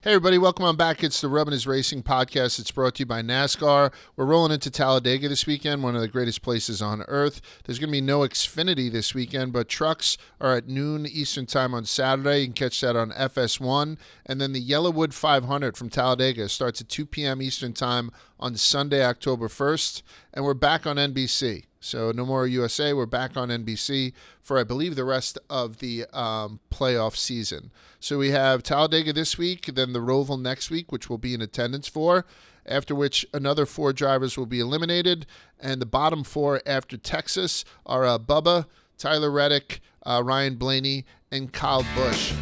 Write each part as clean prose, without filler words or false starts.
Hey everybody, welcome on back. It's the Rubbin' Is Racing podcast. It's brought to you by NASCAR. We're rolling into Talladega this weekend, one of the greatest places on earth. There's going to be no Xfinity this weekend, but trucks are at noon Eastern time on Saturday. You can catch that on FS1. And then the Yellowwood 500 from Talladega starts at 2 p.m. Eastern time on Sunday, October 1st. And we're back on NBC. So no more USA. We're back on NBC for, I believe, the rest of the playoff season. So we have Talladega this week, then the Roval next week, which we'll be in attendance for, after which another 4 drivers will be eliminated. And the bottom 4 after Texas are Bubba, Tyler Reddick, Ryan Blaney, and Kyle Busch.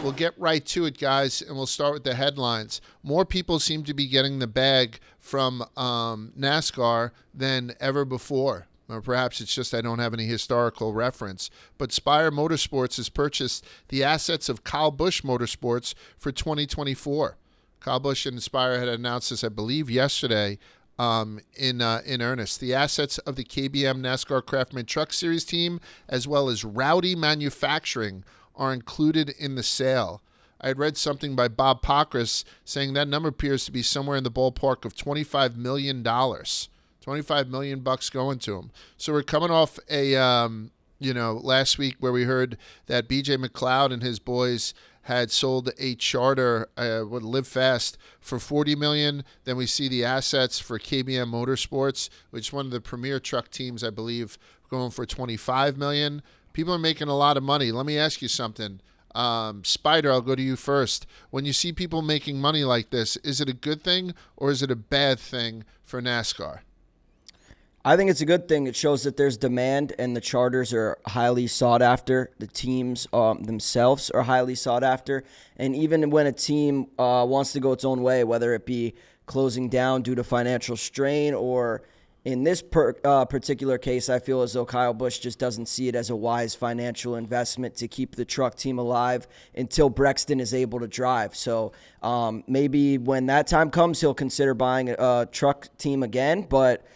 We'll get right to it, guys, and we'll start with the headlines. More people seem to be getting the bag from NASCAR than ever before. Or perhaps it's just I don't have any historical reference. But Spire Motorsports has purchased the assets of Kyle Busch Motorsports for 2024. Kyle Busch and Spire had announced this, I believe, yesterday in earnest. The assets of the KBM NASCAR Craftsman Truck Series team, as well as Rowdy Manufacturing, are included in the sale. I had read something by Bob Pockrass saying that number appears to be somewhere in the ballpark of $25 million. $25 million bucks going to him. So we're coming off a, last week where we heard that B.J. McLeod and his boys had sold a charter, would Live Fast, for $40 million. Then we see the assets for KBM Motorsports, which is one of the premier truck teams, I believe, going for $25 million. People are making a lot of money. Let me ask you something. Spider, I'll go to you first. When you see people making money like this, is it a good thing or is it a bad thing for NASCAR? I think it's a good thing. It shows that there's demand and the charters are highly sought after. The teams themselves are highly sought after. And even when a team wants to go its own way, whether it be closing down due to financial strain or in this particular case, I feel as though Kyle Busch just doesn't see it as a wise financial investment to keep the truck team alive until Brexton is able to drive. So maybe when that time comes, he'll consider buying a truck team again, but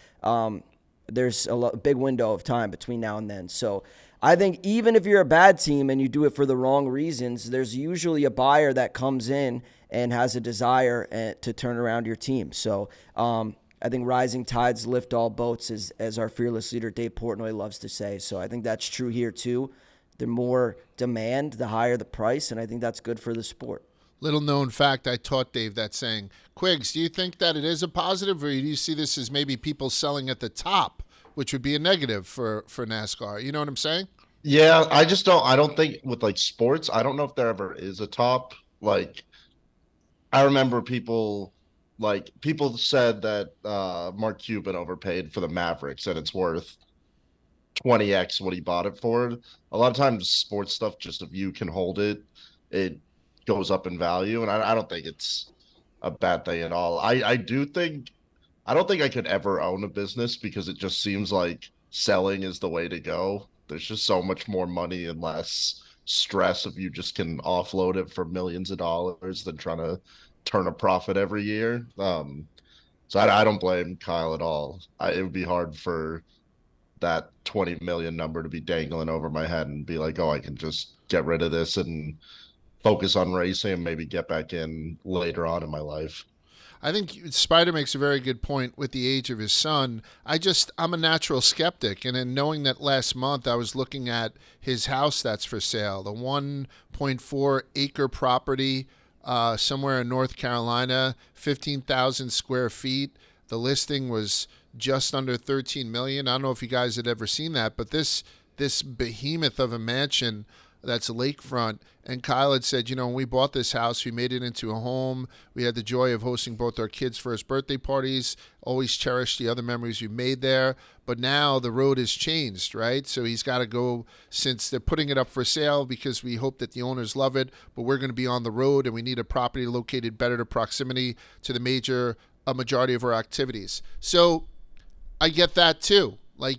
there's a big window of time between now and then. So I think even if you're a bad team and you do it for the wrong reasons, there's usually a buyer that comes in and has a desire to turn around your team. So I think rising tides lift all boats, as our fearless leader Dave Portnoy loves to say. So I think that's true here too. The more demand, the higher the price, and I think that's good for the sport. Little known fact, I taught Dave that saying. Quiggs, do you think that it is a positive, or do you see this as maybe people selling at the top, which would be a negative for NASCAR? You know what I'm saying? Yeah, I don't think with like sports, I don't know if there ever is a top. Like, I remember people said that Mark Cuban overpaid for the Mavericks and it's worth 20x what he bought it for. A lot of times sports stuff, just if you can hold it, it goes up in value. And I don't think it's a bad thing at all. I don't think I could ever own a business because it just seems like selling is the way to go. There's just so much more money and less stress if you just can offload it for millions of dollars than trying to turn a profit every year. So I don't blame Kyle at all. It would be hard for that 20 million number to be dangling over my head and be like, oh, I can just get rid of this and focus on racing and maybe get back in later on in my life. I think Spider makes a very good point with the age of his son. I'm a natural skeptic. And in knowing that last month I was looking at his house that's for sale, the 1.4 acre property somewhere in North Carolina, 15,000 square feet. The listing was just under $13 million. I don't know if you guys had ever seen that, but this behemoth of a mansion that's lakefront. And Kyle had said, when we bought this house, we made it into a home. We had the joy of hosting both our kids' first birthday parties, always cherished the other memories we made there. But now the road has changed, right? So he's got to go, since they're putting it up for sale because we hope that the owners love it, but we're going to be on the road and we need a property located better to proximity to the majority of our activities. So I get that too. Like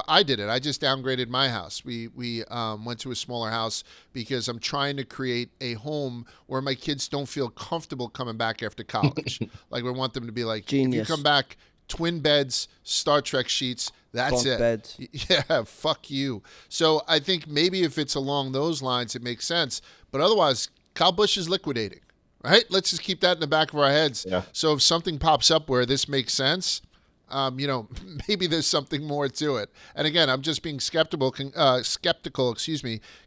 I did it. I just downgraded my house. We went to a smaller house because I'm trying to create a home where my kids don't feel comfortable coming back after college. Like we want them to be like, Genius. if you come back, twin beds, Star Trek sheets. That's Bunk it. beds. Yeah, fuck you. So I think maybe if it's along those lines, it makes sense. But otherwise, Kyle Busch is liquidating, right? Let's just keep that in the back of our heads. Yeah. So if something pops up where this makes sense, maybe there's something more to it. And again, I'm just being skeptical.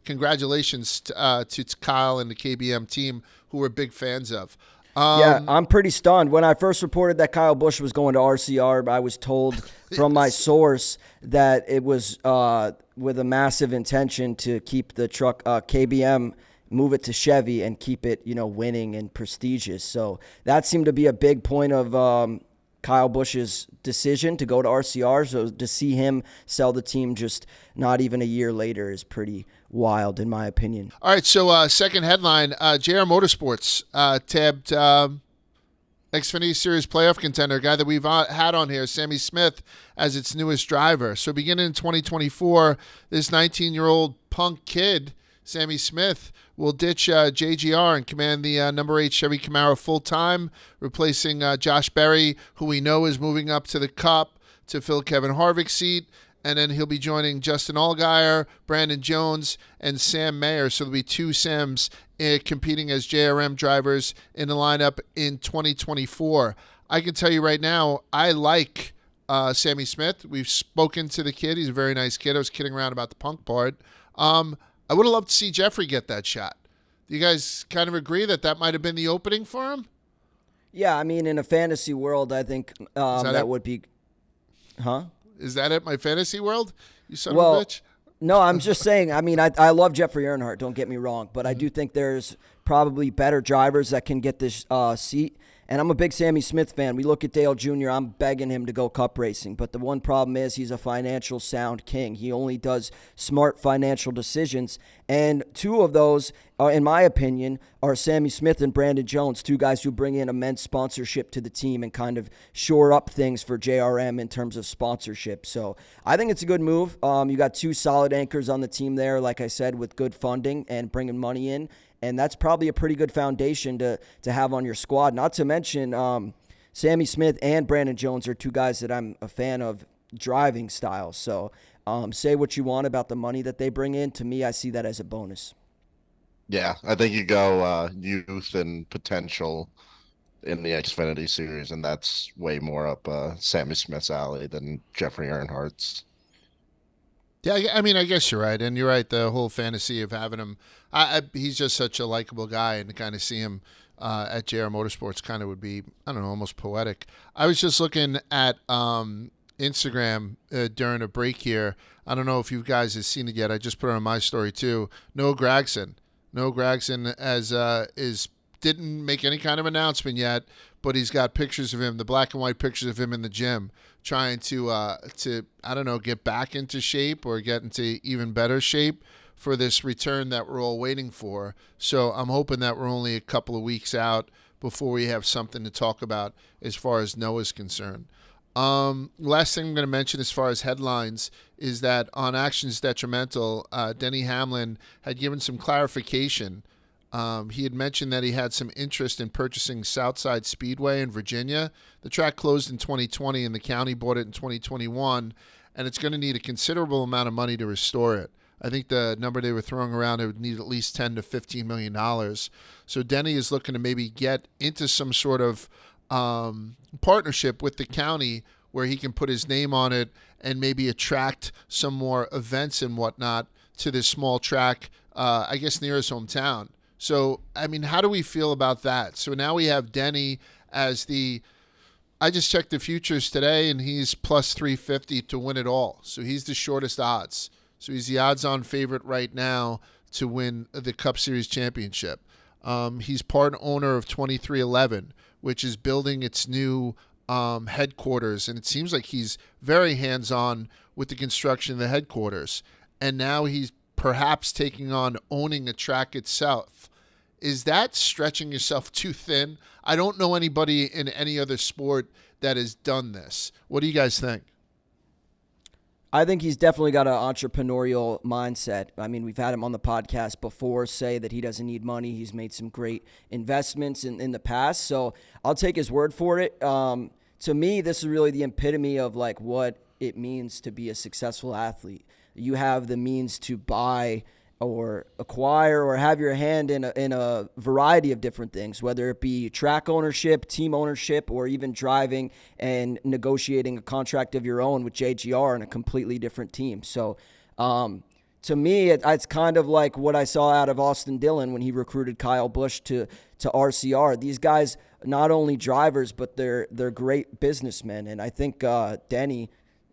Congratulations to Kyle and the KBM team, who we're big fans of. Yeah, I'm pretty stunned. When I first reported that Kyle Busch was going to RCR, I was told from my source that it was with a massive intention to keep the truck KBM, move it to Chevy, and keep it, winning and prestigious. So that seemed to be a big point of Kyle Busch's decision to go to RCR. So to see him sell the team just not even a year later is pretty wild, in my opinion. All right, so second headline, JR Motorsports tabbed Xfinity Series playoff contender, a guy that we've had on here, Sammy Smith, as its newest driver. So beginning in 2024, this 19-year-old punk kid, Sammy Smith, will ditch JGR and command the number 8 Chevy Camaro full-time, replacing Josh Berry, who we know is moving up to the Cup to fill Kevin Harvick's seat. And then he'll be joining Justin Allgaier, Brandon Jones, and Sam Mayer. So there'll be 2 Sams competing as JRM drivers in the lineup in 2024. I can tell you right now, I like Sammy Smith. We've spoken to the kid. He's a very nice kid. I was kidding around about the punk part. I would have loved to see Jeffrey get that shot. Do you guys kind of agree that might have been the opening for him? Yeah, I mean, in a fantasy world, I think that would be... Huh? Is that it, my fantasy world? You son of a bitch? No, I'm just saying, I mean, I love Jeffrey Earnhardt, don't get me wrong, but I do think there's probably better drivers that can get this seat. And I'm a big Sammy Smith fan. We look at Dale Jr., I'm begging him to go Cup racing. But the one problem is he's a financial sound king. He only does smart financial decisions. And 2 of those, in my opinion, are Sammy Smith and Brandon Jones, 2 guys who bring in immense sponsorship to the team and kind of shore up things for JRM in terms of sponsorship. So I think it's a good move. You got 2 solid anchors on the team there, like I said, with good funding and bringing money in. And that's probably a pretty good foundation to have on your squad. Not to mention Sammy Smith and Brandon Jones are 2 guys that I'm a fan of driving styles. So say what you want about the money that they bring in. To me, I see that as a bonus. Yeah, I think you go youth and potential in the Xfinity Series, and that's way more up Sammy Smith's alley than Jeffrey Earnhardt's. Yeah, I mean, I guess you're right. And you're right, the whole fantasy of having him, he's just such a likable guy, and to kind of see him at JR Motorsports kind of would be, I don't know, almost poetic. I was just looking at Instagram during a break here. I don't know if you guys have seen it yet. I just put it on my story too. Noah Gragson didn't make any kind of announcement yet, but he's got pictures of him, the black and white pictures of him in the gym, trying to I don't know, get back into shape or get into even better shape for this return that we're all waiting for. So I'm hoping that we're only a couple of weeks out before we have something to talk about as far as Noah's concerned. Last thing I'm going to mention as far as headlines is that on Actions Detrimental, Denny Hamlin had given some clarification. He had mentioned that he had some interest in purchasing Southside Speedway in Virginia. The track closed in 2020 and the county bought it in 2021, and it's going to need a considerable amount of money to restore it. I think the number they were throwing around, it would need at least $10 to $15 million. So Denny is looking to maybe get into some sort of partnership with the county where he can put his name on it and maybe attract some more events and whatnot to this small track, I guess near his hometown. So, I mean, how do we feel about that? So now we have Denny as I just checked the futures today, and he's plus 350 to win it all. So he's the shortest odds. So he's the odds-on favorite right now to win the Cup Series championship. He's part owner of 2311, which is building its new headquarters, and it seems like he's very hands-on with the construction of the headquarters. And now he's perhaps taking on owning a track itself. Is that stretching yourself too thin? I don't know anybody in any other sport that has done this. What do you guys think? I think he's definitely got an entrepreneurial mindset. I mean, we've had him on the podcast before say that he doesn't need money. He's made some great investments in the past. So I'll take his word for it. To to me, this is really the epitome of like what it means to be a successful athlete. You have the means to buy or acquire or have your hand in a variety of different things, whether it be track ownership, team ownership, or even driving and negotiating a contract of your own with JGR in a completely different team. So to me, it's kind of like what I saw out of Austin Dillon when he recruited Kyle Busch to RCR. These guys, not only drivers, but they're great businessmen. And I think Denny,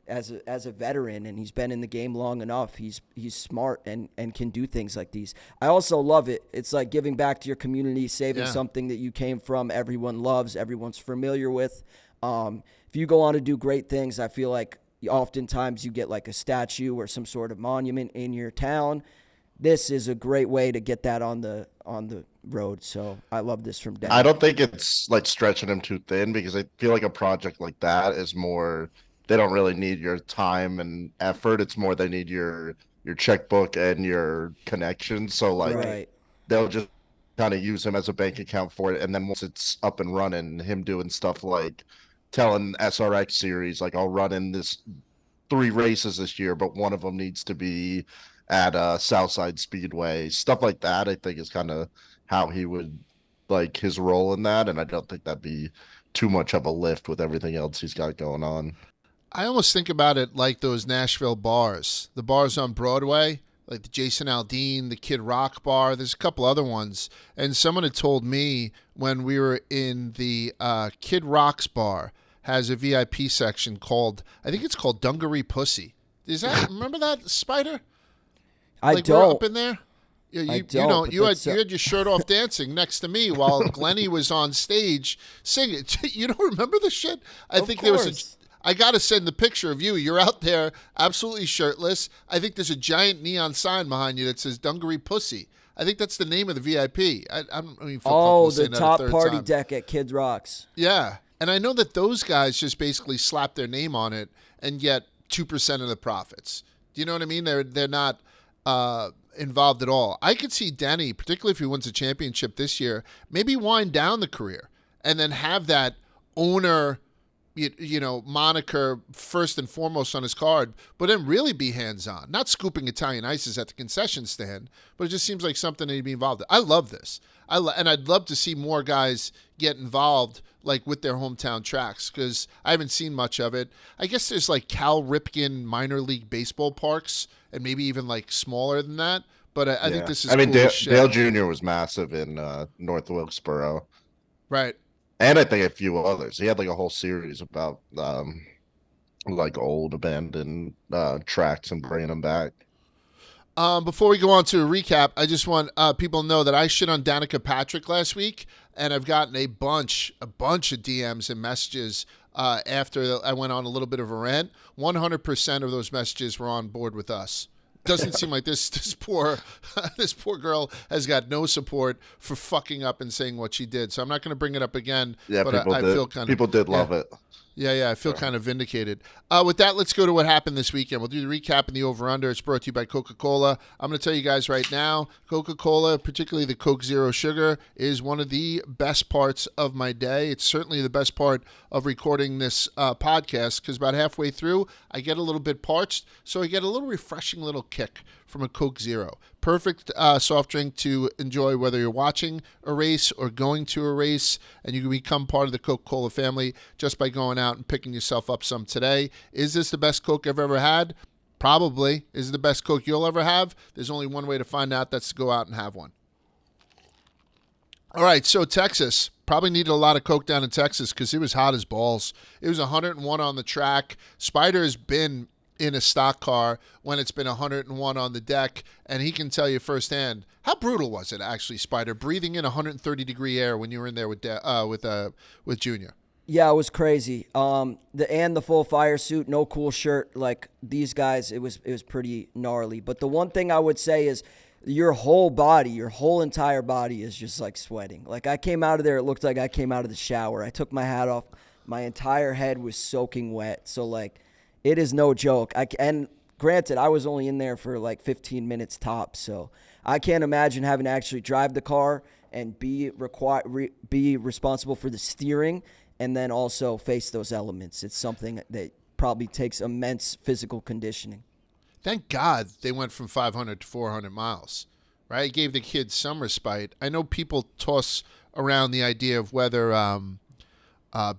as a veteran, and he's been in the game long enough, he's smart and can do things like these. I also love it. It's like giving back to your community, saving something that you came from, everyone loves, everyone's familiar with. If you go on to do great things, I feel like oftentimes you get like a statue or some sort of monument in your town. This is a great way to get that on the road. So I love this from Denny. I don't think it's like stretching him too thin, because I feel like a project like that is more, they don't really need your time and effort. It's more they need your checkbook and your connections. So like they'll just kind of use him as a bank account for it. And then once it's up and running, him doing stuff like telling SRX series, like, I'll run in this 3 races this year, but one of them needs to be at Southside Speedway. Stuff like that, I think, is kind of how he would like his role in that. And I don't think that'd be too much of a lift with everything else he's got going on. I almost think about it like those Nashville bars, the bars on Broadway, like the Jason Aldean, the Kid Rock bar. There's a couple other ones. And someone had told me when we were in the Kid Rock's bar has a VIP section called, I think it's called Dungaree Pussy. Is that, remember that, Spider? I like don't. We're up in there? You don't, you had your shirt off dancing next to me while Glennie was on stage singing. You don't remember the shit? I think there was I got to send the picture of you. You're out there absolutely shirtless. I think there's a giant neon sign behind you that says Dungaree Pussy. I think that's the name of the VIP. I don't even feel comfortable saying that a third top party time. deck at Kid Rocks. Yeah. And I know that those guys just basically slap their name on it and get 2% of the profits. Do you know what I mean? They're not involved at all. I could see Denny, particularly if he wins a championship this year, maybe wind down the career and then have that owner, you know, moniker first and foremost on his card, but then really be hands-on. Not scooping Italian ices at the concession stand, but it just seems like something that he'd be involved in. I love this. And I'd love to see more guys get involved like with their hometown tracks, because I haven't seen much of it. I guess there's like Cal Ripken minor league baseball parks and maybe even like smaller than that. But I think this is cool as shit. Dale Jr. was massive in North Wilkesboro. Right. And I think a few others. He had like a whole series about like old abandoned tracks and bringing them back. Before we go on to a recap, I just want people to know that I shit on Danica Patrick last week, and I've gotten a bunch of DMs and messages after I went on a little bit of a rant. 100% of those messages were on board with us. Doesn't seem like this poor girl has got no support for fucking up and saying what she did. So I'm not going to bring it up again. Yeah, but I feel kind of people did love it. Yeah, I feel kind of vindicated. With that, let's go to what happened this weekend. We'll do the recap and the over-under. It's brought to you by Coca-Cola. I'm going to tell you guys right now, Coca-Cola, particularly the Coke Zero Sugar, is one of the best parts of my day. It's certainly the best part of recording this podcast, because about halfway through, I get a little bit parched, so I get a little refreshing little kick from a Coke Zero. Perfect soft drink to enjoy whether you're watching a race or going to a race, and you can become part of the Coca-Cola family just by going out and picking yourself up some today. Is this the best Coke I've ever had? Probably. Is it the best Coke you'll ever have? There's only one way to find out. That's to go out and have one. All right, so Texas. Probably needed a lot of Coke down in Texas because it was hot as balls. It was 101 on the track. Spider has been in a stock car when it's been 101 on the deck, and he can tell you firsthand. How brutal was it, actually, Spider, breathing in 130-degree air when you were in there with Junior? Yeah, it was crazy. The full fire suit, no cool shirt. Like these guys, it was pretty gnarly. But the one thing I would say is your whole entire body is just like sweating. Like I came out of there, it looked like I came out of the shower. I took my hat off. My entire head was soaking wet. So like, it is no joke. And granted, I was only in there for like 15 minutes tops, so I can't imagine having to actually drive the car and be responsible for the steering and then also face those elements. It's something that probably takes immense physical conditioning. Thank God they went from 500 to 400 miles, right? It gave the kids some respite. I know people toss around the idea of whether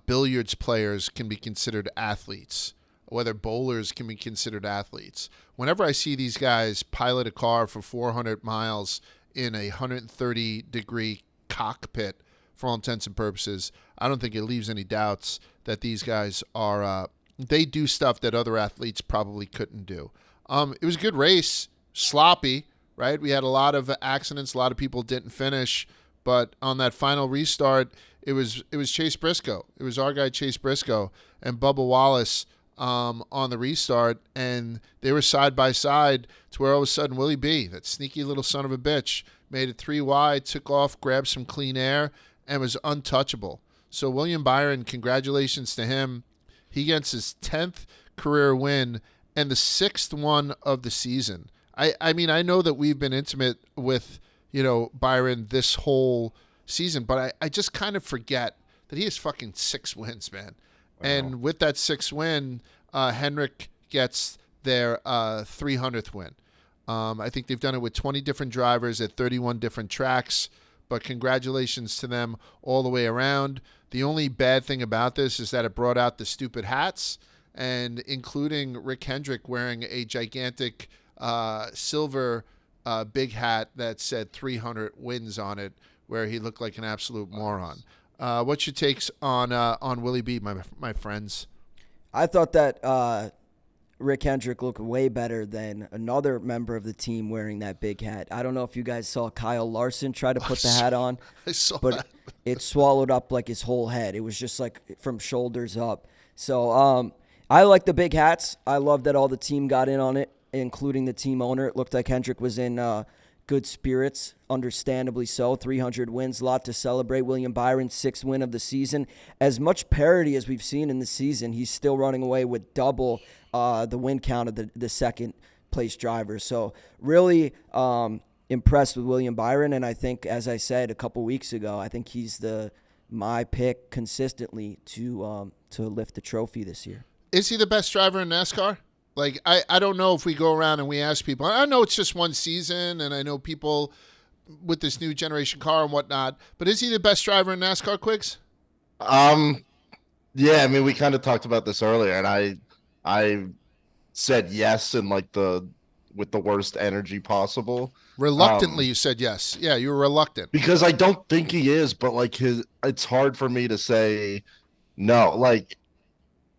billiards players can be considered athletes, whether bowlers can be considered athletes. Whenever I see these guys pilot a car for 400 miles in a 130-degree cockpit, for all intents and purposes, I don't think it leaves any doubts that these guys are they do stuff that other athletes probably couldn't do. It was a good race, sloppy, right? We had a lot of accidents, a lot of people didn't finish, but on that final restart, it was Chase Brisco. It was our guy Chase Brisco and Bubba Wallace on the restart, and they were side by side to where all of a sudden Willie B, that sneaky little son of a bitch, made it 3 wide, took off, grabbed some clean air, and was untouchable. So William Byron, congratulations to him. He gets his 10th career win and the 6th one of the season. I mean, I know that we've been intimate with, Byron this whole season, but I just kind of forget that he has fucking 6 wins, man. Wow. And with that 6th win, Hendrick gets their 300th win. I think they've done it with 20 different drivers at 31 different tracks, but congratulations to them all the way around. The only bad thing about this is that it brought out the stupid hats, and including Rick Hendrick wearing a gigantic silver big hat that said 300 wins on it, where he looked like an absolute moron. What's your takes on Willie B, my friends? I thought that Rick Hendrick looked way better than another member of the team wearing that big hat. I don't know if you guys saw Kyle Larson try to put the hat on, I saw but that. It swallowed up like his whole head. It was just like from shoulders up. So I like the big hats. I love that all the team got in on it, including the team owner. It looked like Hendrick was in good spirits, understandably so. 300 wins, a lot to celebrate. William Byron, 6th win of the season. As much parity as we've seen in the season, he's still running away with double the win count of the second place driver. So really impressed with William Byron, and I think, as I said a couple weeks ago, I think he's my pick consistently to lift the trophy this year. Is he the best driver in NASCAR? Like, I don't know if we go around and we ask people. I know it's just one season, and I know people with this new generation car and whatnot, but is he the best driver in NASCAR, Quiggs? Yeah, I mean, we kind of talked about this earlier, and I said yes in with the worst energy possible. Reluctantly, you said yes. Yeah, you were reluctant. Because I don't think he is, but it's hard for me to say no. Like,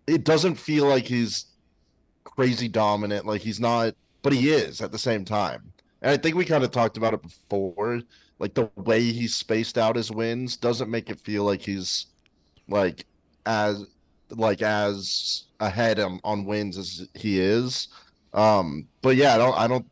it doesn't feel like he's crazy dominant. Like, he's not, but he is at the same time. And I think we kind of talked about it before. Like, the way he's spaced out his wins doesn't make it feel like he's as ahead on wins as he is. But yeah, I don't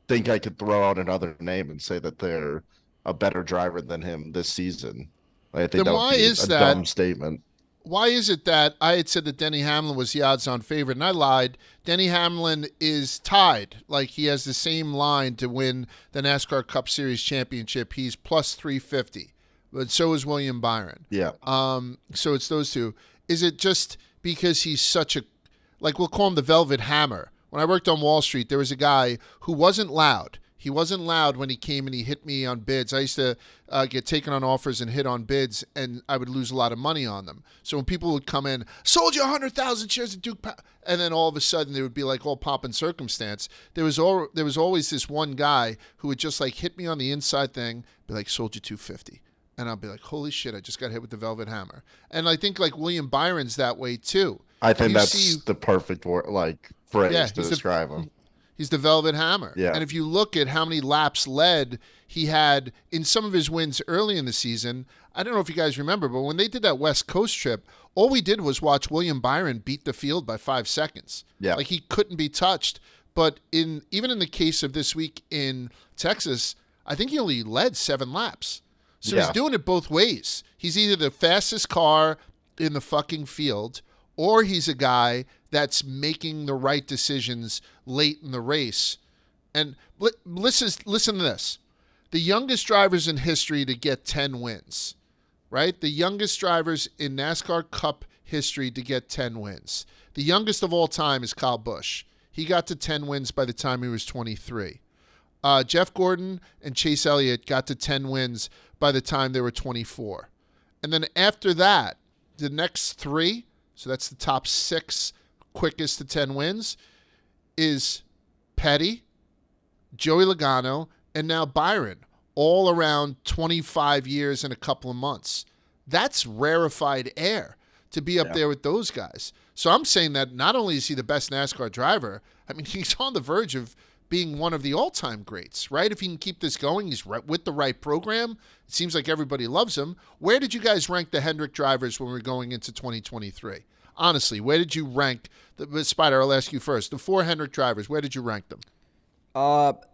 think I could throw out another name and say that they're a better driver than him this season. I think then that why would be is a that dumb statement. Why is it that I had said that Denny Hamlin was the odds-on favorite, and I lied? Denny Hamlin is tied. Like, he has the same line to win the NASCAR Cup Series championship. He's plus 350, but so is William Byron. Yeah. So it's those two. Is it just because he's such a, like, we'll call him the Velvet Hammer? When I worked on Wall Street, there was a guy who wasn't loud. He wasn't loud when he came and he hit me on bids. I used to get taken on offers and hit on bids, and I would lose a lot of money on them. So when people would come in, sold you 100,000 shares of Duke, and then all of a sudden they would be like all pomp and circumstance. There was always this one guy who would just like hit me on the inside thing, be like, sold you 250. And I'll be like, holy shit, I just got hit with the Velvet Hammer. And I think like William Byron's that way too. I think that's the perfect word, phrase to describe him. He's the Velvet Hammer. Yeah. And if you look at how many laps led he had in some of his wins early in the season, I don't know if you guys remember, but when they did that West Coast trip, all we did was watch William Byron beat the field by 5 seconds. Yeah. Like, he couldn't be touched. But even in the case of this week in Texas, I think he only led 7 laps. So he's doing it both ways. He's either the fastest car in the fucking field, or he's a guy that's making the right decisions late in the race. And listen to this. The youngest drivers in history to get 10 wins, right? The youngest drivers in NASCAR Cup history to get 10 wins. The youngest of all time is Kyle Busch. He got to 10 wins by the time he was 23. Jeff Gordon and Chase Elliott got to 10 wins by the time they were 24. And then after that, the next three, so that's the top 6 quickest to 10 wins, is Petty, Joey Logano, and now Byron, all around 25 years and a couple of months. That's rarefied air to be up there with those guys. So I'm saying that not only is he the best NASCAR driver, I mean, he's on the verge of being one of the all-time greats, right? If he can keep this going, he's right with the right program. It seems like everybody loves him. Where did you guys rank the Hendrick drivers when we're going into 2023? Honestly, where did you rank Spider? I'll ask you first. The 4 Hendrick drivers, where did you rank them?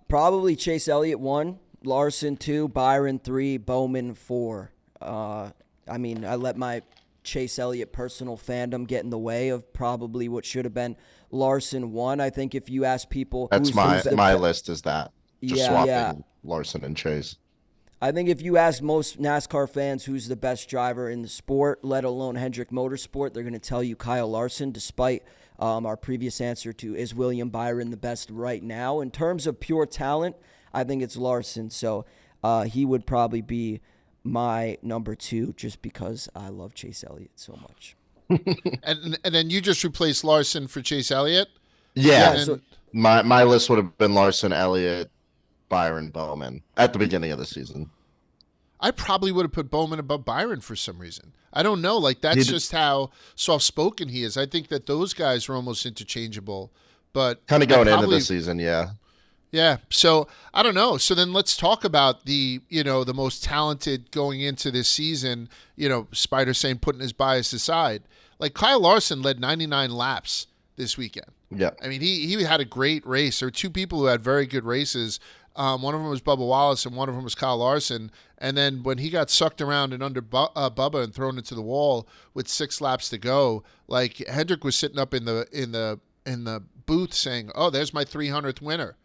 Probably Chase Elliott 1, Larson 2, Byron 3, Bowman 4. I mean, I let my Chase Elliott personal fandom get in the way of probably what should have been Larson 1. I think if you ask people, that's my list is that. Just swapping Larson and Chase. I think if you ask most NASCAR fans who's the best driver in the sport, let alone Hendrick Motorsport, they're going to tell you Kyle Larson, despite our previous answer to is William Byron the best right now. In terms of pure talent, I think it's Larson. So he would probably be my number 2 just because I love Chase Elliott so much. and then you just replaced Larson for Chase Elliott? Yeah. So, my list would have been Larson, Elliott, Byron, Bowman at the beginning of the season. I probably would have put Bowman above Byron for some reason. I don't know. Like, that's just how soft-spoken he is. I think that those guys are almost interchangeable. But kind of going into the season, yeah. Yeah. So, I don't know. So then let's talk about the most talented going into this season, Spider saying putting his bias aside. Like, Kyle Larson led 99 laps this weekend. Yeah. I mean, he had a great race. There were 2 people who had very good races. One of them was Bubba Wallace, and one of them was Kyle Larson. And then when he got sucked around and under Bubba and thrown into the wall with 6 laps to go, like, Hendrick was sitting up in the booth saying, "Oh, there's my 300th winner."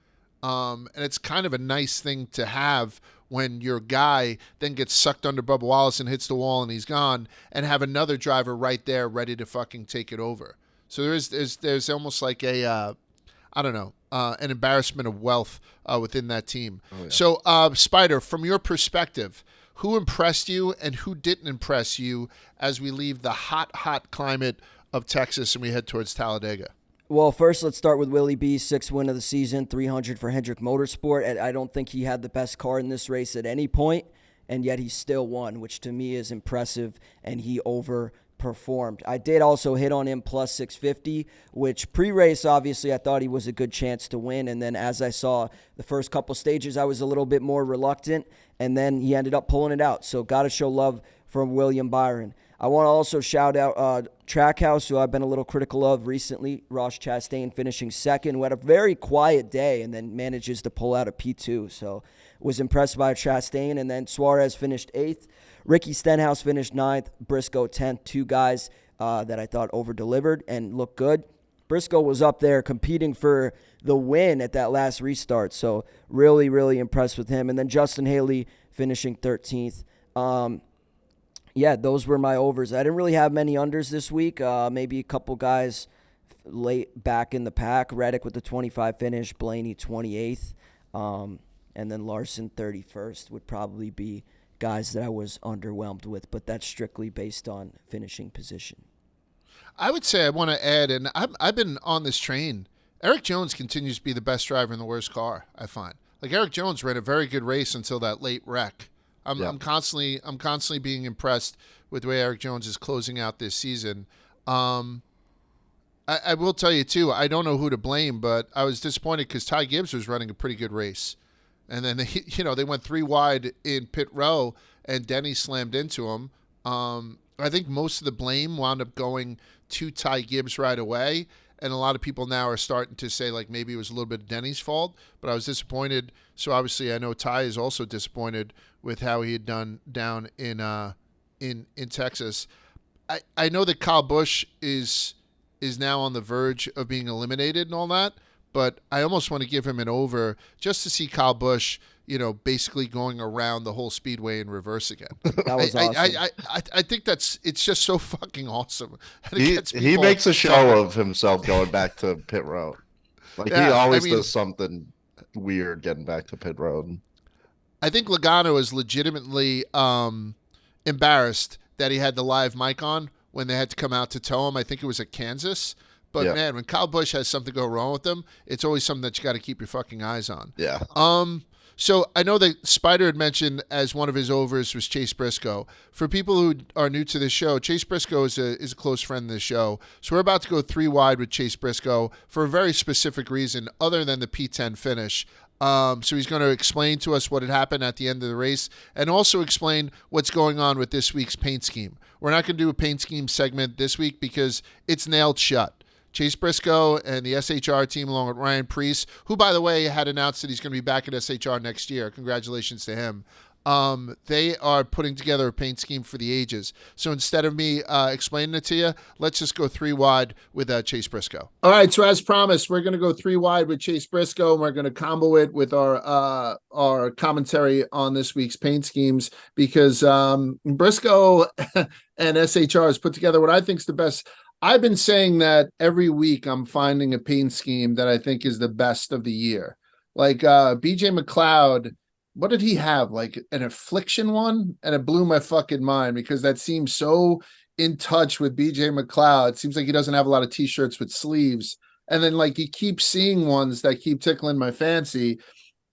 And it's kind of a nice thing to have when your guy then gets sucked under Bubba Wallace and hits the wall and he's gone, and have another driver right there ready to fucking take it over. So there's almost like an embarrassment of wealth within that team. Oh, yeah. So, Spider, from your perspective, who impressed you and who didn't impress you as we leave the hot climate of Texas and we head towards Talladega? Well, first, let's start with Willie B. 6th win of the season, 300 for Hendrick Motorsport. I don't think he had the best car in this race at any point, and yet he still won, which to me is impressive, and he overperformed. I did also hit on him plus 650, which pre-race, obviously, I thought he was a good chance to win, and then as I saw the first couple stages, I was a little bit more reluctant, and then he ended up pulling it out. So got to show love from William Byron. I want to also shout out Trackhouse, who I've been a little critical of recently. Ross Chastain finishing 2nd, who had a very quiet day and then manages to pull out a P2. So was impressed by Chastain. And then Suarez finished 8th. Ricky Stenhouse finished 9th. Briscoe 10th. 2 guys that I thought over-delivered and looked good. Briscoe was up there competing for the win at that last restart. So really, really impressed with him. And then Justin Haley finishing 13th. Yeah, those were my overs. I didn't really have many unders this week. Maybe a couple guys late back in the pack. Reddick with the 25 finish, Blaney 28th, and then Larson 31st would probably be guys that I was underwhelmed with, but that's strictly based on finishing position. I would say I want to add, and I've been on this train. Eric Jones continues to be the best driver in the worst car, I find. Like, Eric Jones ran a very good race until that late wreck. I'm constantly being impressed with the way Eric Jones is closing out this season. I will tell you too, I don't know who to blame, but I was disappointed because Ty Gibbs was running a pretty good race, and then they went 3 wide in pit row, and Denny slammed into him. I think most of the blame wound up going to Ty Gibbs right away. And a lot of people now are starting to say, like, maybe it was a little bit of Denny's fault, but I was disappointed. So obviously I know Ty is also disappointed with how he had done down in Texas. I know that Kyle Busch is now on the verge of being eliminated and all that, but I almost want to give him an over just to see Kyle Busch, basically going around the whole speedway in reverse again. That was awesome. I think it's just so fucking awesome. And He makes a show of himself going back to pit road. Like he always does something weird getting back to pit road. I think Logano is legitimately embarrassed that he had the live mic on when they had to come out to tow him. I think it was at Kansas. But man, when Kyle Busch has something go wrong with him, it's always something that you got to keep your fucking eyes on. Yeah. So I know that Spider had mentioned as one of his overs was Chase Brisco. For people who are new to the show, Chase Brisco is a close friend of the show. So we're about to go 3 wide with Chase Brisco for a very specific reason other than the P10 finish. So he's going to explain to us what had happened at the end of the race and also explain what's going on with this week's paint scheme. We're not going to do a paint scheme segment this week because it's nailed shut. Chase Brisco and the SHR team, along with Ryan Preece, who, by the way, had announced that he's going to be back at SHR next year. Congratulations to him. They are putting together a paint scheme for the ages. So instead of me explaining it to you, let's just go 3 wide with Chase Brisco. All right. So as promised, we're going to go 3 wide with Chase Brisco, and we're going to combo it with our commentary on this week's paint schemes because Brisco and SHR has put together what I think is the best. I've been saying that every week I'm finding a paint scheme that I think is the best of the year. Like BJ McLeod, what did he have? Like an affliction one? And it blew my fucking mind because that seems so in touch with BJ McLeod. It seems like he doesn't have a lot of t-shirts with sleeves. And then like you keep seeing ones that keep tickling my fancy.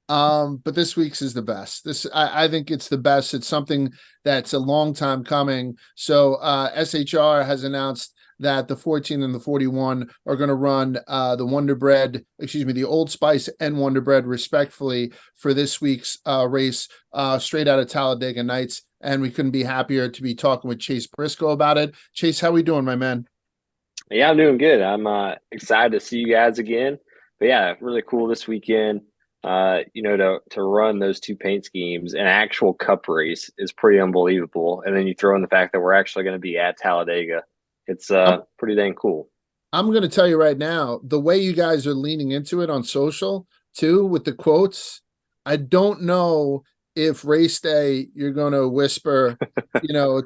But this week's is the best. I think it's the best. It's something that's a long time coming. So SHR has announced that the 14 and the 41 are going to run the Old Spice and Wonder Bread respectfully for this week's race straight out of Talladega Nights. And we couldn't be happier to be talking with Chase Brisco about it. Chase, how we doing, my man? Yeah, I'm doing good. I'm excited to see you guys again. But yeah, really cool this weekend. To run those 2 paint schemes, an actual cup race is pretty unbelievable. And then you throw in the fact that we're actually going to be at Talladega. It's pretty dang cool. I'm going to tell you right now, the way you guys are leaning into it on social too, with the quotes, I don't know if race day you're going to whisper, to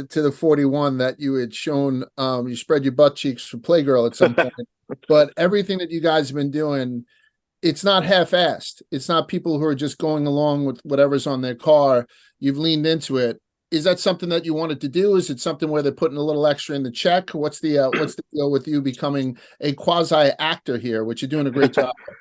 the 41 that you had shown, you spread your butt cheeks for Playgirl at some point. But everything that you guys have been doing, it's not half-assed. It's not people who are just going along with whatever's on their car. You've leaned into it. Is that something that you wanted to do? Is it something where they're putting a little extra in the check? What's the deal with you becoming a quasi actor here, which you're doing a great job of?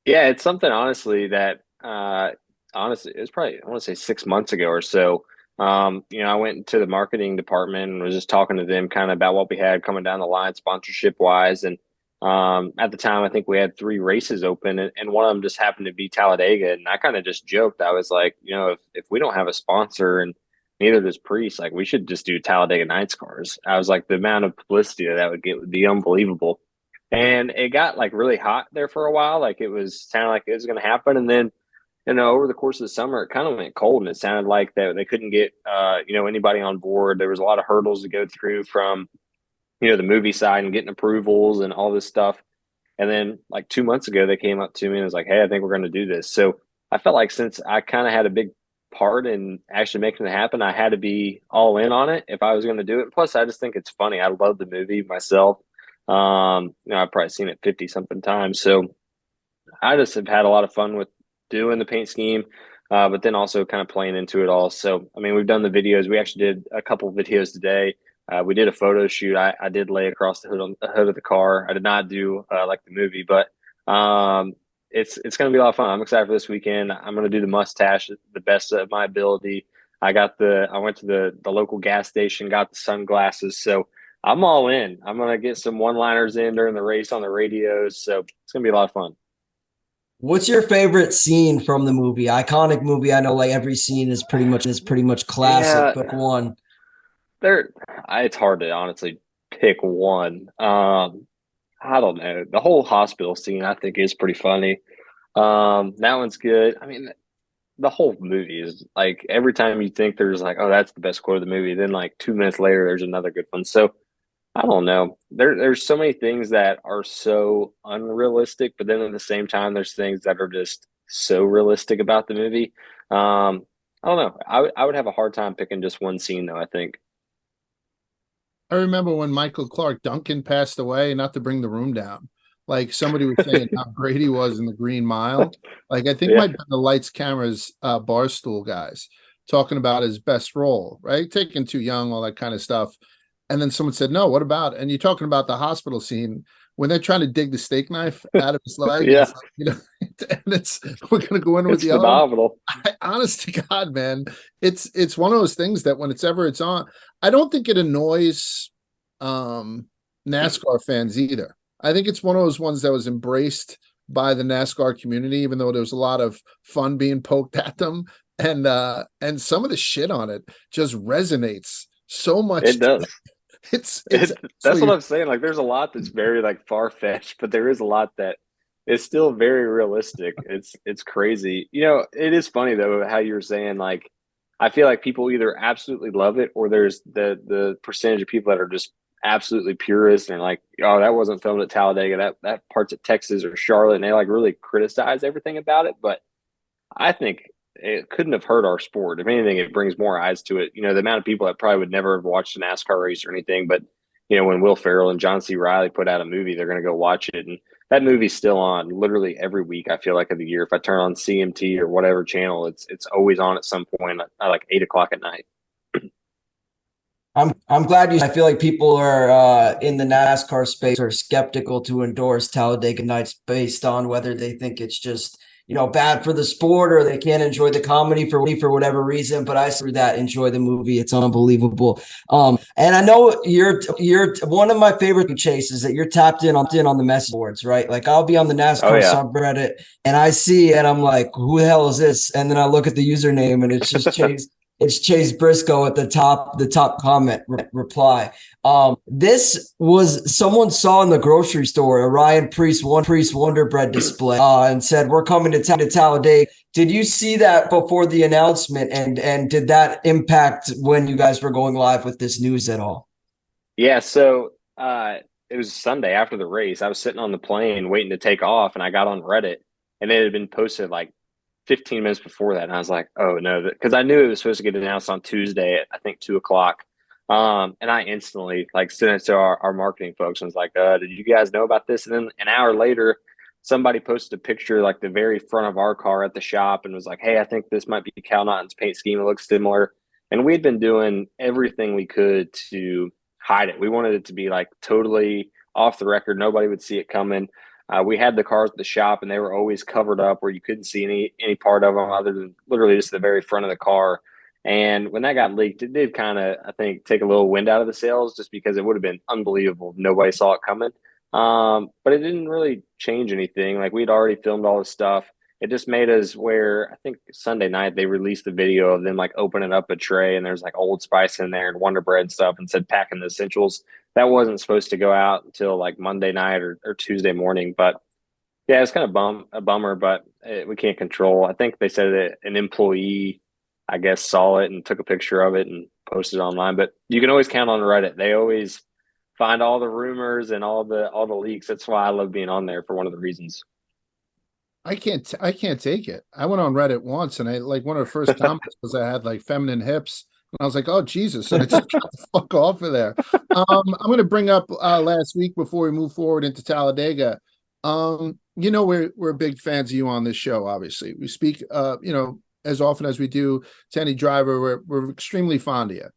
Yeah, it's something honestly that it was probably, I want to say 6 months ago or so. I went to the marketing department and was just talking to them kind of about what we had coming down the line sponsorship wise. And at the time, I think we had 3 races open and one of them just happened to be Talladega. And I kind of just joked. I was like, if we don't have a sponsor and neither does Priest, like we should just do Talladega Nights cars. I was like, the amount of publicity that would get would be unbelievable. And it got like really hot there for a while. Like it was sounded like it was going to happen. And then, over the course of the summer, it kind of went cold and it sounded like that they couldn't get, anybody on board. There was a lot of hurdles to go through from, the movie side and getting approvals and all this stuff. And then like 2 months ago, they came up to me and was like, hey, I think we're going to do this. So I felt like since I kind of had a big part in actually making it happen, I had to be all in on it if I was going to do it. Plus, I just think it's funny. I love the movie myself. I've probably seen it 50 something times. So I just have had a lot of fun with doing the paint scheme, but then also kind of playing into it all. So, we've done the videos. We actually did a couple of videos today. We did a photo shoot. I did lay across the hood of the car. I did not do like the movie, but it's going to be a lot of fun. I'm excited for this weekend. I'm going to do the mustache the best of my ability. I went to the local gas station, got the sunglasses. So I'm all in. I'm going to get some one-liners in during the race on the radios. So it's going to be a lot of fun. What's your favorite scene from the movie? Iconic movie. I know like every scene is pretty much classic, but one. It's hard to honestly pick one. I don't know. The whole hospital scene, I think, is pretty funny. That one's good. The whole movie is like every time you think there's like, oh, that's the best quote of the movie, then like 2 minutes later, there's another good one. So I don't know. There's so many things that are so unrealistic, but then at the same time, there's things that are just so realistic about the movie. I don't know. I would have a hard time picking just one scene though, I think. I remember when Michael Clark Duncan passed away, not to bring the room down. Like somebody was saying how great he was in the Green Mile. Like I think Yeah. might be the lights, cameras, barstool guys talking about his best role, right? Taken too young, all that kind of stuff. And then someone said, "No, what about?" And you're talking about the hospital scene when they're trying to dig the steak knife out of his leg. And Yeah. it's like, and it's we're gonna go in with It's the other one. phenomenal. Honest to God, man, it's one of those things that when it's on, I don't think it annoys NASCAR fans either. I think it's one of those ones that was embraced by the NASCAR community, even though there was a lot of fun being poked at them, and some of the shit on it just resonates so much. It does. It's That's what actually I'm saying. Like, there's a lot that's very like far fetched, but there is a lot that is still very realistic. It's crazy. It is funny though how you were saying like I feel like people either absolutely love it or there's the percentage of people that are just absolutely purists and like, oh, that wasn't filmed at Talladega. That part's at Texas or Charlotte, and they like really criticize everything about it. But I think it couldn't have hurt our sport. If anything, it brings more eyes to it. The amount of people that probably would never have watched a NASCAR race or anything, but when Will Ferrell and John C. Riley put out a movie, they're going to go watch it, and that movie's still on literally every week. I feel like of the year, if I turn on CMT or whatever channel, it's always on at some point at like 8 o'clock at night. I'm glad I feel like people are in the NASCAR space are skeptical to endorse Talladega Nights based on whether they think it's just bad for the sport or they can't enjoy the comedy for whatever reason. But I through that enjoy the movie. It's unbelievable. And I know you're one of my favorite chases that you're tapped in on the message boards, right? Like I'll be on the Oh NASCAR yeah, subreddit and I see and I'm like, who the hell is this? And then I look at the username and it's just Chase. It's Chase Brisco at the top comment reply. This was someone saw in the grocery store a Ryan Priest Wonder Bread display and said, "We're coming to Talladega." Did you see that before the announcement? And did that impact when you guys were going live with this news at all? yeah. So it was Sunday after the race. I was sitting on the plane waiting to take off, and I got on Reddit, and it had been posted like 15 minutes before that, and I was like, "Oh no," because I knew it was supposed to get announced on Tuesday at I think 2 o'clock. And I instantly like sent it to our marketing folks and was like, "Did you guys know about this?" And then an hour later, somebody posted a picture like the very front of our car at the shop and was like, "Hey, I think this might be Cal Naughton's paint scheme. It looks similar." And we had been doing everything we could to hide it. We wanted it to be like totally off the record. Nobody would see it coming. We had the cars at the shop, and they were always covered up where you couldn't see any part of them other than literally just the very front of the car. And when that got leaked, it did kind of, I think, take a little wind out of the sails just because it would have been unbelievable if nobody saw it coming. But it didn't really change anything. Like we'd already filmed all this stuff. It just made us where I think Sunday night they released the video of them like opening up a tray and there's like Old Spice in there and Wonder Bread and stuff and said packing the essentials. That wasn't supposed to go out until like Monday night or Tuesday morning. But yeah, it's kind of a bummer, but we can't control. I think they said that an employee, I guess, saw it and took a picture of it and posted it online. But you can always count on Reddit. They always find all the rumors and all the leaks. That's why I love being on there for one of the reasons. I can't take it. I went on Reddit once and I like one of the first comments was I had like feminine hips. And I was like, oh Jesus. And I just got the fuck off of there. I'm gonna bring up last week before we move forward into Talladega. We're big fans of you on this show, obviously. We speak as often as we do to any driver, we're extremely fond of you.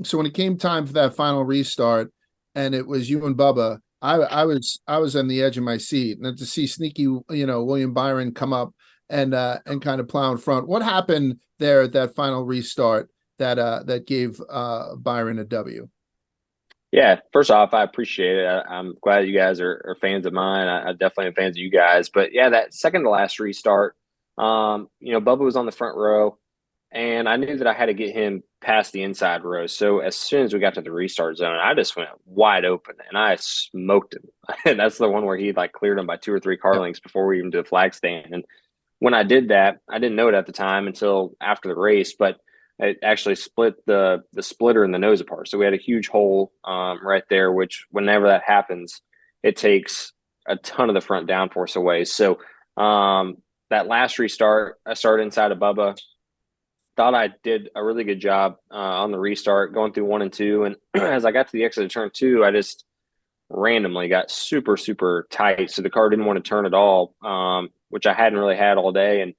So when it came time for that final restart and it was you and Bubba, I was on the edge of my seat, and to see sneaky, William Byron come up and kind of plow in front. What happened there at that final restart that gave Byron a W? Yeah, first off, I appreciate it. I'm glad you guys are fans of mine. I definitely am fans of you guys. But yeah, that second to last restart, Bubba was on the front row, and I knew that I had to get him past the inside row. So as soon as we got to the restart zone, I just went wide open and I smoked him. And that's the one where he like cleared him by 2 or 3 car lengths before we even did the flag stand. And when I did that, I didn't know it at the time until after the race, but it actually split the splitter in the nose apart. So we had a huge hole right there, which whenever that happens, it takes a ton of the front downforce away. So that last restart, I started inside of Bubba. Thought I did a really good job on the restart, going through 1 and 2. And as I got to the exit of turn 2, I just randomly got super, super tight. So the car didn't want to turn at all, which I hadn't really had all day. And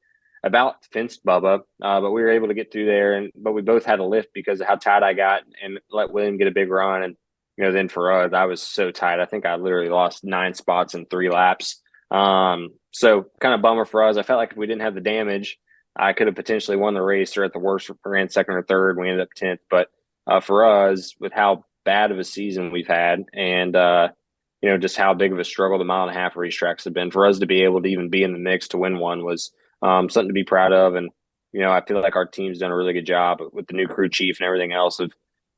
about fenced Bubba, but we were able to get through there. But we both had a lift because of how tight I got and let William get a big run. And, then for us, I was so tight. I think I literally lost 9 spots in 3 laps. So kind of bummer for us. I felt like if we didn't have the damage, I could have potentially won the race, or at the worst ran second or third. We ended up 10th. But for us, with how bad of a season we've had and, just how big of a struggle the 1.5-mile racetracks have been, for us to be able to even be in the mix to win one was something to be proud of. And, I feel like our team's done a really good job with the new crew chief and everything else of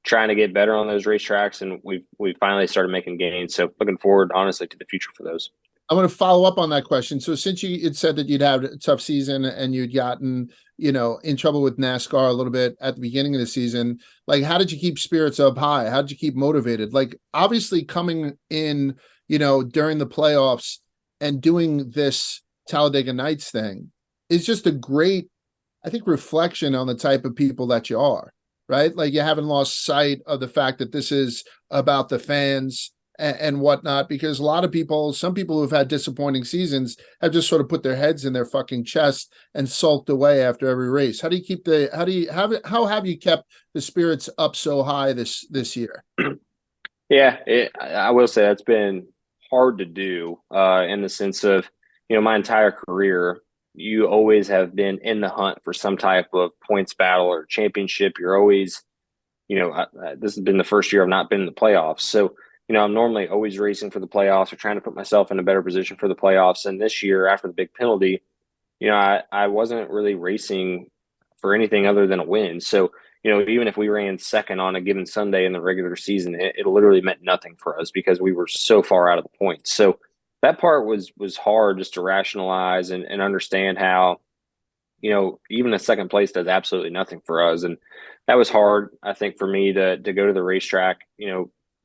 trying to get better on those racetracks. And we've finally started making gains. So looking forward, honestly, to the future for those. I want to follow up on that question. So since you had said that you'd had a tough season and you'd gotten, in trouble with NASCAR a little bit at the beginning of the season, like, how did you keep spirits up high? How did you keep motivated? Like, obviously coming in, during the playoffs and doing this Talladega Nights thing is just a great, I think, reflection on the type of people that you are, right? Like, you haven't lost sight of the fact that this is about the fans and whatnot, because a lot of people, some people who've had disappointing seasons have just sort of put their heads in their fucking chest and sulked away after every race. How have you kept the spirits up so high this year? Yeah, I will say that's been hard to do in the sense of, my entire career, you always have been in the hunt for some type of points battle or championship. You're always, this has been the first year I've not been in the playoffs. So, I'm normally always racing for the playoffs or trying to put myself in a better position for the playoffs. And this year, after the big penalty, I wasn't really racing for anything other than a win. So, even if we ran second on a given Sunday in the regular season, it literally meant nothing for us because we were so far out of the points. So that part was hard just to rationalize and understand how, even a second place does absolutely nothing for us. And that was hard, I think, for me to go to the racetrack.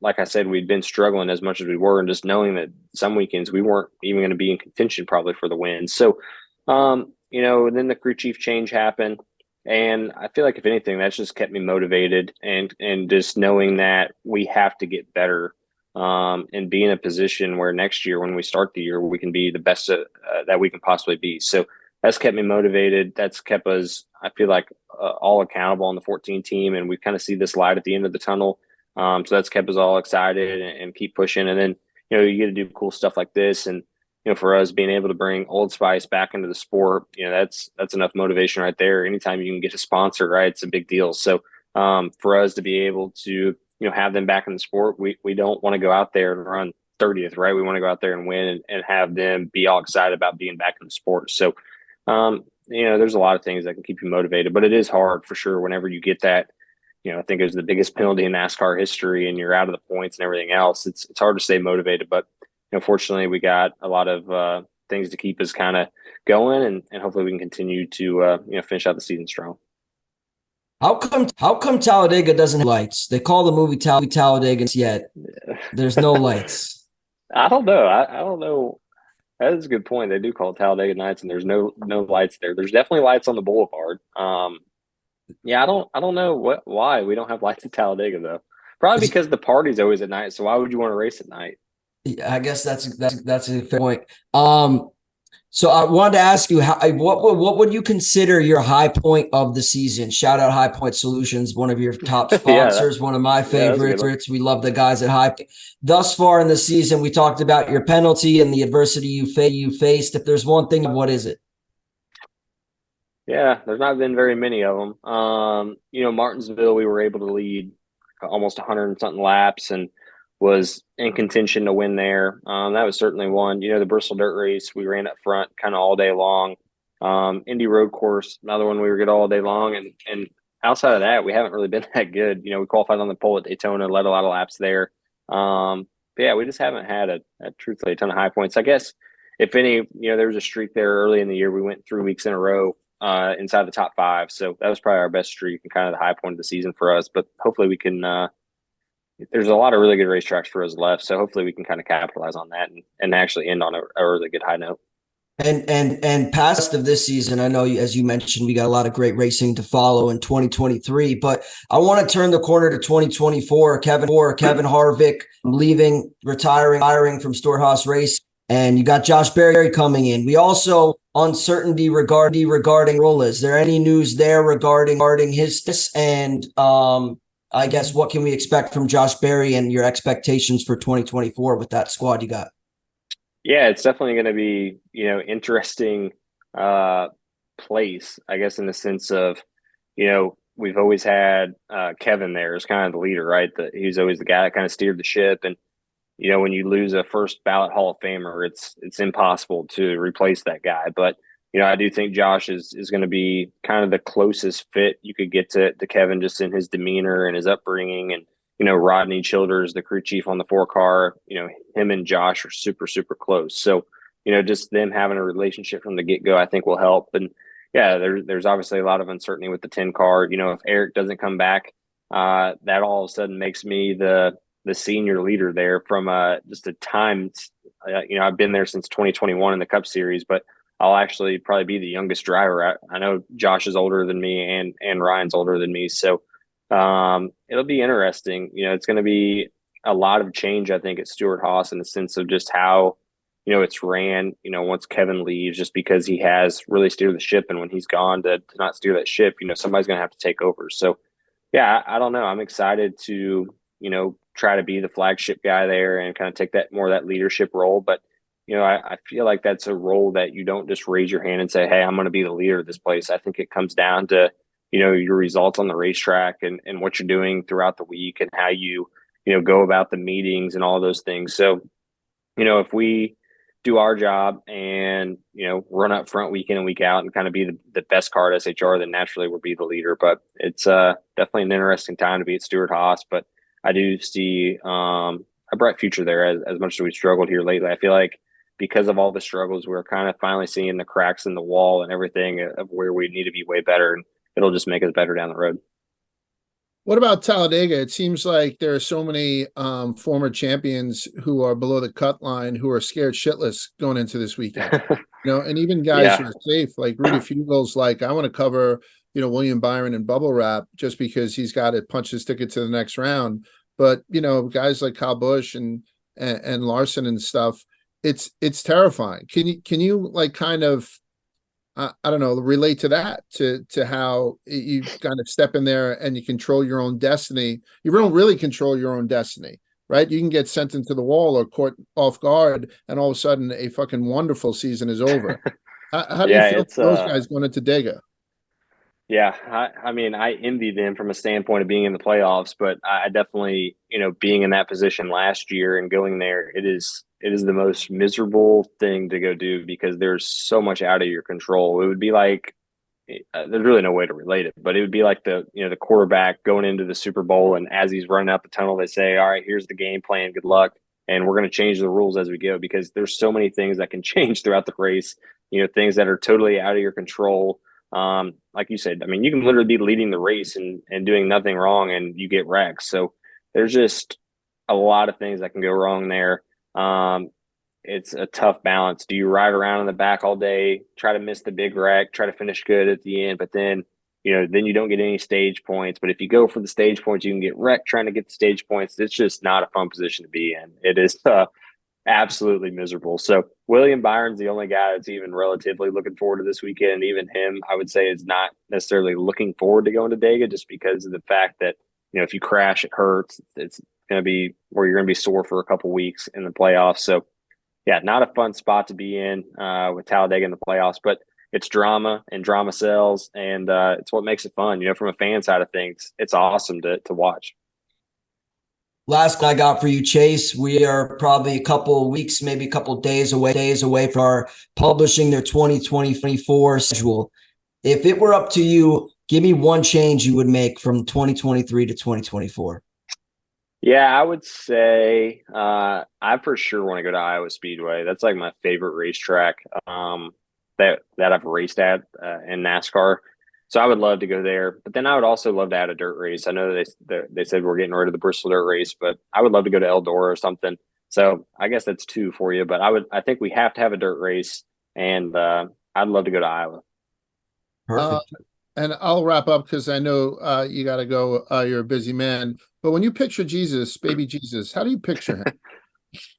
Like I said, we'd been struggling as much as we were, and just knowing that some weekends we weren't even going to be in contention probably for the win. So, then the crew chief change happened, and I feel like if anything, that's just kept me motivated and just knowing that we have to get better and be in a position where next year, when we start the year, we can be the best that we can possibly be. So that's kept me motivated. That's kept us, I feel like, all accountable on the 14 team, and we kind of see this light at the end of the tunnel. So that's kept us all excited and keep pushing. And then, you get to do cool stuff like this. And, for us being able to bring Old Spice back into the sport, that's enough motivation right there. Anytime you can get a sponsor, right, it's a big deal. So for us to be able to, have them back in the sport, we don't want to go out there and run 30th, right? We want to go out there and win and have them be all excited about being back in the sport. So, there's a lot of things that can keep you motivated, but it is hard for sure whenever you get that. I think it was the biggest penalty in NASCAR history and you're out of the points and everything else. It's hard to stay motivated, but fortunately we got a lot of things to keep us kind of going and hopefully we can continue to finish out the season strong. How come Talladega doesn't have lights? They call the movie Talladega, yet there's no lights. I don't know. I don't know. That is a good point. They do call it Talladega Nights and there's no lights there. There's definitely lights on the boulevard. Yeah, I don't know why we don't have lights at Talladega though. Probably because the party's always at night. So why would you want to race at night? I guess that's a fair point. So I wanted to ask you, what would you consider your high point of the season? Shout out High Point Solutions, one of your top sponsors, one of my favorites. We love the guys at High Point. Thus far in the season, we talked about your penalty and the adversity you faced. If there's one thing, what is it? Yeah, there's not been very many of them. Martinsville, we were able to lead almost 100 and something laps and was in contention to win there. That was certainly one. The Bristol Dirt Race, we ran up front kind of all day long. Indy Road Course, another one we were good all day long. And outside of that, we haven't really been that good. We qualified on the pole at Daytona, led a lot of laps there. But yeah, we just haven't had truthfully a ton of high points. I guess if any, there was a streak there early in the year. We went 3 weeks in a row inside the top 5. So that was probably our best streak and kind of the high point of the season for us. But hopefully we can. There's a lot of really good racetracks for us left, so hopefully we can kind of capitalize on that and actually end on a really good high note. And past of this season, I know, as you mentioned, we got a lot of great racing to follow in 2023. But I want to turn the corner to 2024. Kevin Harvick leaving, retiring from Stewart-Haas Race, and you got Josh Berry coming in. We also uncertainty regarding role. Is there any news there regarding his and I guess what can we expect from Josh Berry and your expectations for 2024 with that squad you got? Yeah, it's definitely going to be, interesting place, I guess, in the sense of, we've always had Kevin there as kind of the leader, right? He's always the guy that kind of steered the ship. And, when you lose a first ballot Hall of Famer, it's impossible to replace that guy. But, I do think Josh is going to be kind of the closest fit you could get to Kevin, just in his demeanor and his upbringing. And, Rodney Childers, the crew chief on the 4-car, him and Josh are super, super close. So, just them having a relationship from the get-go, I think will help. And yeah, there's obviously a lot of uncertainty with the 10-car. If Eric doesn't come back, that all of a sudden makes me the senior leader there from just a time. I've been there since 2021 in the Cup Series, but I'll actually probably be the youngest driver. I know Josh is older than me and Ryan's older than me. So it'll be interesting. It's going to be a lot of change, I think, at Stewart-Haas in the sense of just how, it's ran, once Kevin leaves, just because he has really steered the ship. And when he's gone to not steer that ship, somebody's going to have to take over. So, yeah, I don't know. I'm excited to, try to be the flagship guy there and kind of take that more of that leadership role. But, I feel like that's a role that you don't just raise your hand and say, hey, I'm going to be the leader of this place. I think it comes down to, your results on the racetrack and what you're doing throughout the week and how you, go about the meetings and all those things. So, if we do our job and, run up front week in and week out and kind of be the best car at SHR, then naturally we'll be the leader. But it's definitely an interesting time to be at Stewart-Haas. But I do see a bright future there as much as we've struggled here lately. I feel like because of all the struggles, we're kind of finally seeing the cracks in the wall and everything of where we need to be way better. And it'll just make us better down the road. What about Talladega? It seems like there are so many former champions who are below the cut line who are scared shitless going into this weekend. And even guys who are safe, like Rudy Fugel's like, I want to cover, William Byron and Bubble Wrap just because he's got to punch his ticket to the next round. But, guys like Kyle Busch and Larson and stuff, it's terrifying. Can you like kind of I don't know, relate to that, to how you kind of step in there and you control your own destiny. You don't really control your own destiny, right? You can get sent into the wall or caught off guard, and all of a sudden a fucking wonderful season is over. How do you feel for those guys going into Dega? Yeah, I mean, I envy them from a standpoint of being in the playoffs, but I definitely, being in that position last year and going there, it is the most miserable thing to go do because there's so much out of your control. It would be like, there's really no way to relate it, but it would be like the quarterback going into the Super Bowl, and as he's running out the tunnel, they say, all right, here's the game plan, good luck. And we're going to change the rules as we go because there's so many things that can change throughout the race, things that are totally out of your control. Like you said, I mean, you can literally be leading the race and doing nothing wrong and you get wrecked. So there's just a lot of things that can go wrong there. It's a tough balance. Do you ride around in the back all day, try to miss the big wreck, try to finish good at the end, but then you don't get any stage points. But if you go for the stage points, you can get wrecked trying to get the stage points. It's just not a fun position to be in. It is absolutely miserable. So William Byron's the only guy that's even relatively looking forward to this weekend. Even him, I would say, is not necessarily looking forward to going to Dega just because of the fact that, if you crash, it hurts. It's going to be where you're going to be sore for a couple weeks in the playoffs. So, yeah, not a fun spot to be in with Talladega in the playoffs, but it's drama and drama sells, and it's what makes it fun. From a fan side of things, it's awesome to watch. Last I got for you, Chase. We are probably a couple weeks, maybe a couple days away from our publishing their 2024 schedule. If it were up to you, give me one change you would make from 2023 to 2024. Yeah, I would say I for sure want to go to Iowa Speedway. That's like my favorite racetrack. That that I've raced at in NASCAR. So I would love to go there, but then I would also love to add a dirt race. I know they said we're getting rid of the Bristol dirt race, but I would love to go to Eldora or something. So I guess that's 2 for you, but I think we have to have a dirt race, and I'd love to go to Iowa. Perfect. And I'll wrap up because I know you got to go. You're a busy man. But when you picture Jesus, baby Jesus, how do you picture him?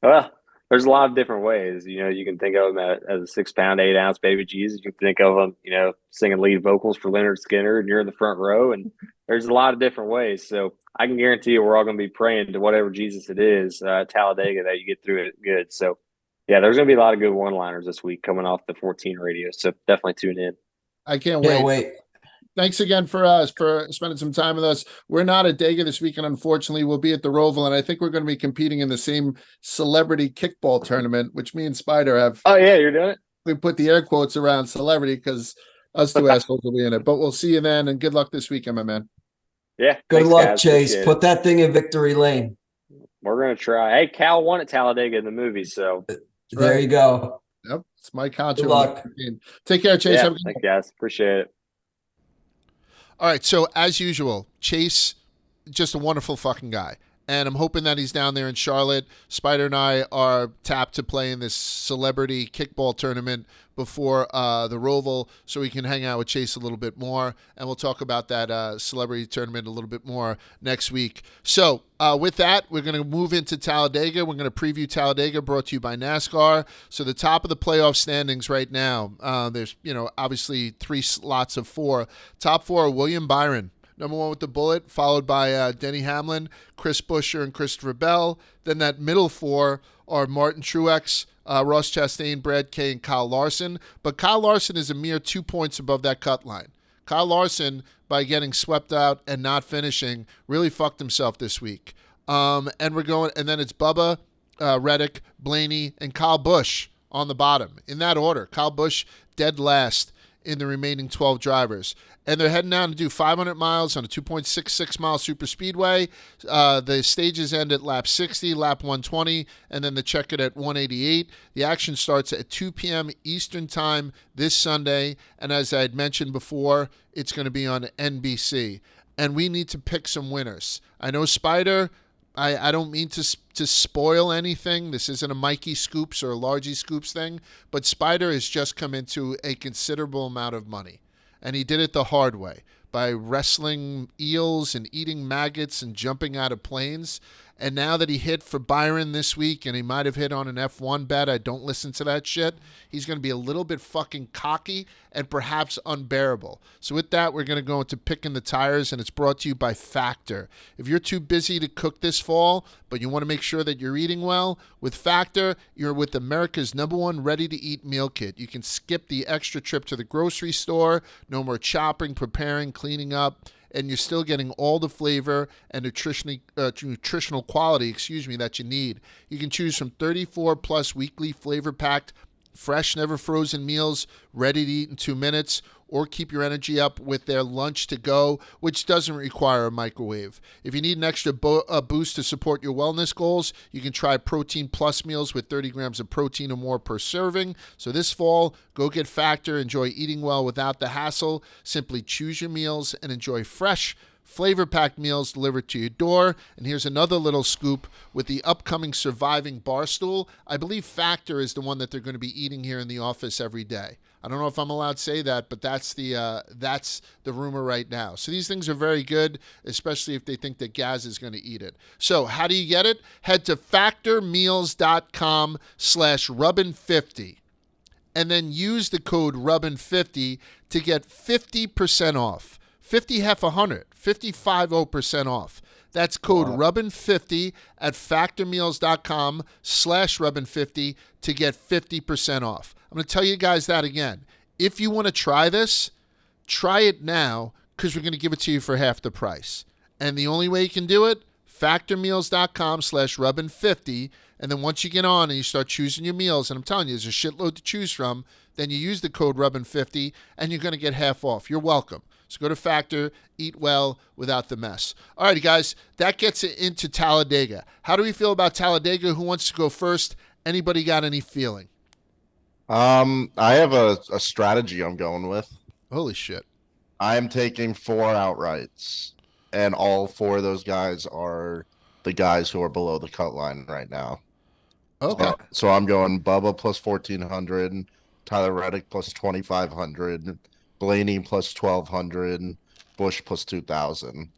Well, there's a lot of different ways. You can think of him as a 6-pound, 8-ounce baby Jesus. You can think of him, singing lead vocals for Leonard Skinner, and you're in the front row. And there's a lot of different ways. So I can guarantee you, we're all going to be praying to whatever Jesus it is, Talladega, that you get through it good. So yeah, there's going to be a lot of good one-liners this week coming off the 14 radio. So definitely tune in. I can't Can't wait. wait. Thanks again for spending some time with us. We're not at Dega this weekend, unfortunately. We'll be at the Roval, and I think we're going to be competing in the same celebrity kickball tournament, which me and Spider have. Oh, yeah, you're doing it? We put the air quotes around celebrity because us two assholes will be in it. But we'll see you then, and good luck this weekend, my man. Yeah. Good thanks, luck, guys. Chase. Appreciate Put it. that thing in victory lane. We're going to try. Hey, Cal won at Talladega in the movie, so. There you go. Yep, it's my contra. Good luck. Take care, Chase. Yeah, Have a good thanks, guys. Appreciate it. All right, so as usual, Chase, just a wonderful fucking guy. And I'm hoping that he's down there in Charlotte. Spider and I are tapped to play in this celebrity kickball tournament before the Roval, so we can hang out with Chase a little bit more. And we'll talk about that celebrity tournament a little bit more next week. So with that, we're going to move into Talladega. We're going to preview Talladega, brought to you by NASCAR. So the top of the playoff standings right now, there's, obviously 3 slots of 4. Top 4 are William Byron, number 1 with the bullet, followed by Denny Hamlin, Chris Buescher, and Christopher Bell. Then that middle 4 are Martin Truex, Ross Chastain, Brad Kay, and Kyle Larson. But Kyle Larson is a mere 2 points above that cut line. Kyle Larson, by getting swept out and not finishing, really fucked himself this week. And then it's Bubba, Reddick, Blaney, and Kyle Busch on the bottom. In that order, Kyle Busch dead last in the remaining 12 drivers. And they're heading down to do 500 miles on a 2.66 mile super speedway. The stages end at lap 60, lap 120, and then the check it at 188. The action starts at 2 p.m. Eastern time this Sunday. And as I had mentioned before, it's going to be on NBC. And we need to pick some winners. I know Spider, I don't mean to spoil anything. This isn't a Mikey Scoops or a Largy Scoops thing, but Spider has just come into a considerable amount of money. And he did it the hard way by wrestling eels and eating maggots and jumping out of planes. And now that he hit for Byron this week, and he might have hit on an F1 bet, I don't listen to that shit, he's going to be a little bit fucking cocky and perhaps unbearable. So with that, we're going to go into picking the tires, and it's brought to you by Factor. If you're too busy to cook this fall, but you want to make sure that you're eating well, with Factor, you're with America's #1 ready-to-eat meal kit. You can skip the extra trip to the grocery store, no more chopping, preparing, cleaning up, and you're still getting all the flavor and nutritional quality, that you need. You can choose from 34 plus weekly flavor-packed, fresh, never frozen meals, ready to eat in 2 minutes, or keep your energy up with their lunch to go, which doesn't require a microwave. If you need an extra boost to support your wellness goals, you can try Protein Plus meals with 30 grams of protein or more per serving. So this fall, go get Factor. Enjoy eating well without the hassle. Simply choose your meals and enjoy fresh, flavor-packed meals delivered to your door. And here's another little scoop with the upcoming Surviving Barstool. I believe Factor is the one that they're going to be eating here in the office every day. I don't know if I'm allowed to say that, but that's the rumor right now. So these things are very good, especially if they think that Gaz is going to eat it. So how do you get it? Head to factormeals.com/rubbin50 and then use the code rubbin50 to get 50% off. 50 half 100, 55% off. That's code rubbin50 at factormeals.com/rubbin50 to get 50% off. I'm going to tell you guys that again. If you want to try this, try it now because we're going to give it to you for half the price. And the only way you can do it, factormeals.com/rubbin50. And then once you get on and you start choosing your meals, and I'm telling you, there's a shitload to choose from, then you use the code rubbin50 and you're going to get half off. You're welcome. So go to Factor, eat well without the mess. All right, guys, that gets it into Talladega. How do we feel about Talladega? Who wants to go first? Anybody got any feeling? I have a strategy I'm going with. Holy shit. I am taking 4 outrights, and all 4 of those guys are the guys who are below the cut line right now. Okay. So I'm going Bubba plus 1,400, Tyler Reddick plus 2,500, Blaney plus 1,200, Bush plus 2,000.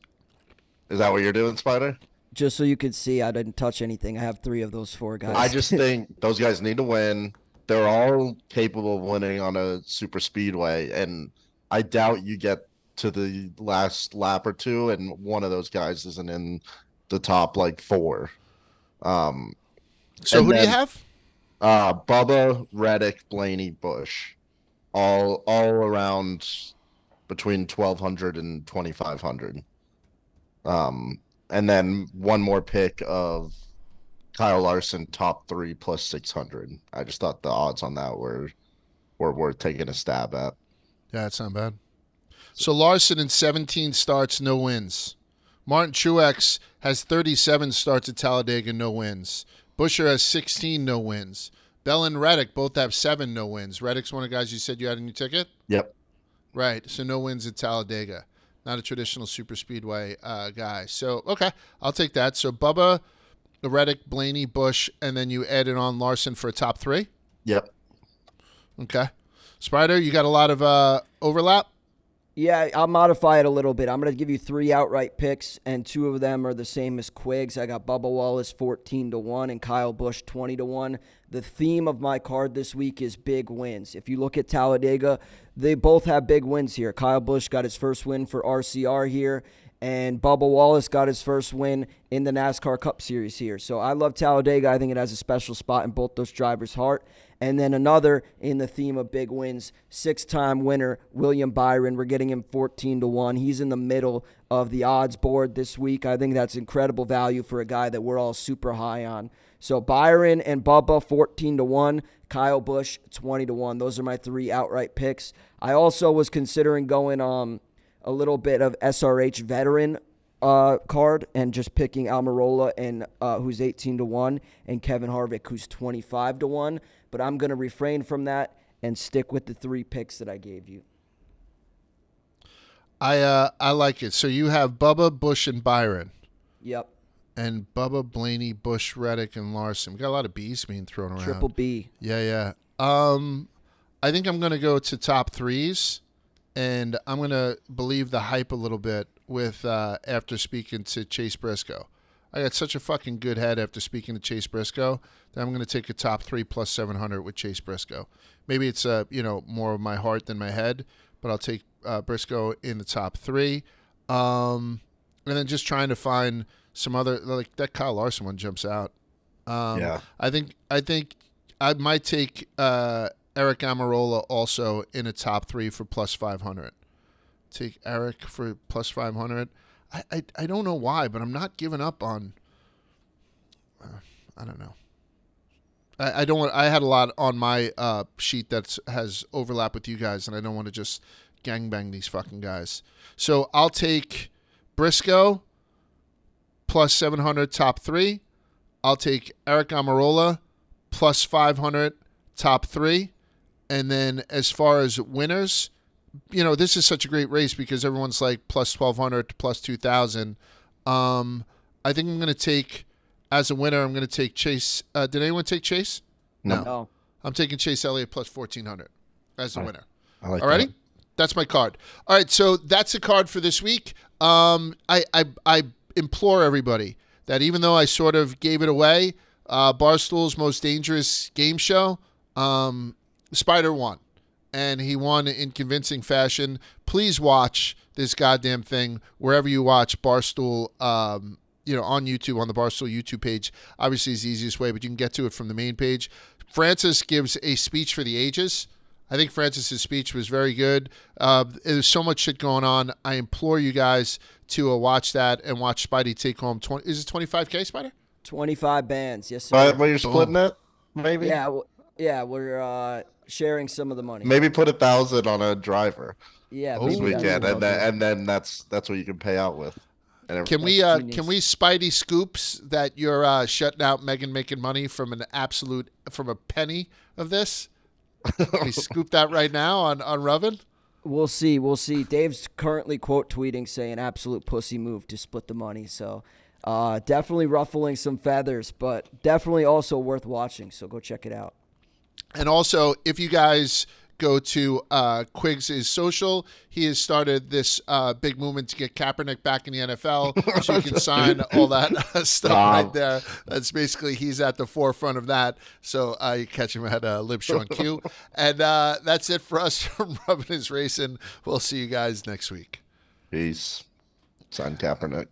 Is that what you're doing, Spider? Just so you could see, I didn't touch anything. I have 3 of those 4 guys. I just think those guys need to win. They're all capable of winning on a super speedway, and I doubt you get to the last lap or two and one of those guys isn't in the top like 4. Um, So and who do you then- have? Bubba, Reddick, Blaney, Bush, all around between 1,200 and 2,500. And then one more pick of Kyle Larson, top 3 plus 600. I just thought the odds on that were worth taking a stab at. Yeah, that's not bad. So Larson in 17 starts, no wins. Martin Truex has 37 starts at Talladega, no wins. Busher has 16, no wins. Bell and Reddick both have 7 no wins. Reddick's one of the guys you said you had in your ticket? Yep. Right, so no wins at Talladega. Not a traditional super speedway guy. So, okay, I'll take that. So Bubba, Reddick, Blaney, Bush, and then you added on Larson for a top 3? Yep. Okay. Spider, you got a lot of overlap? Yeah, I'll modify it a little bit. I'm going to give you 3 outright picks, and 2 of them are the same as Quiggs. I got Bubba Wallace 14-1 and Kyle Busch 20-1. The theme of my card this week is big wins. If you look at Talladega, they both have big wins here. Kyle Busch got his first win for RCR here, and Bubba Wallace got his first win in the NASCAR Cup Series here. So I love Talladega. I think it has a special spot in both those drivers' heart. And then another in the theme of big wins, 6-time winner, William Byron. We're getting him 14-1. He's in the middle of the odds board this week. I think that's incredible value for a guy that we're all super high on. So Byron and Bubba, 14-1. Kyle Busch, 20-1. Those are my 3 outright picks. I also was considering going a little bit of SRH veteran card and just picking Almirola and who's 18-1 and Kevin Harvick who's 25-1, but I'm going to refrain from that and stick with the 3 picks that I gave you. I like it. So you have Bubba, Bush, and Byron. Yep. And Bubba, Blaney, Bush, Reddick, and Larson. We got a lot of B's being thrown around. Triple B. Yeah. I think I'm going to go to top 3s, and I'm going to believe the hype a little bit with after speaking to Chase Brisco. I got such a fucking good head after speaking to Chase Brisco that I'm going to take a top 3 plus 700 with Chase Brisco. Maybe it's more of my heart than my head, but I'll take Briscoe in the top 3. And then just trying to find some other, like that Kyle Larson one jumps out. Yeah. I think I might take Eric Almirola also in a top 3 for plus 500. Take Eric for plus 500. I don't know why, but I'm not giving up on. I don't know. I don't want. I had a lot on my sheet that has overlap with you guys, and I don't want to just gangbang these fucking guys. So I'll take Briscoe plus 700 top 3. I'll take Eric Almirola plus 500 top 3, and then as far as winners. This is such a great race because everyone's like plus 1,200 to plus 2,000. I think I'm going to take, as a winner, I'm going to take Chase. Did anyone take Chase? No. I'm taking Chase Elliott plus 1,400 as a winner. I like Alrighty? that. That's my card. All right, so that's the card for this week. I implore everybody that even though I sort of gave it away, Barstool's Most Dangerous Game Show, Spider won. And he won in convincing fashion. Please watch this goddamn thing wherever you watch Barstool, on YouTube, on the Barstool YouTube page. Obviously, is the easiest way, but you can get to it from the main page. Francis gives a speech for the ages. I think Francis's speech was very good. There's so much shit going on. I implore you guys to watch that and watch Spidey take home 20. Is it 25K, Spider? 25 bands, yes, sir. But you're splitting it, maybe? Yeah, we're sharing some of the money. Maybe put 1,000 on a driver Yeah, this maybe weekend, that's- and then that's what you can pay out with. And Can we That's genius. Spidey scoops that you're shutting out Megan making money from a penny of this? Can we scoop that right now on Rubbin? We'll see. We'll see. Dave's currently quote tweeting saying absolute pussy move to split the money. So definitely ruffling some feathers, but definitely also worth watching. So go check it out. And also, if you guys go to Quiggs' social, he has started this big movement to get Kaepernick back in the NFL, so you can sign all that stuff right there. That's basically, he's at the forefront of that. So you catch him at LibSean Q. And that's it for us from Rubbin' Is Racing. We'll see you guys next week. Peace. Sign Kaepernick.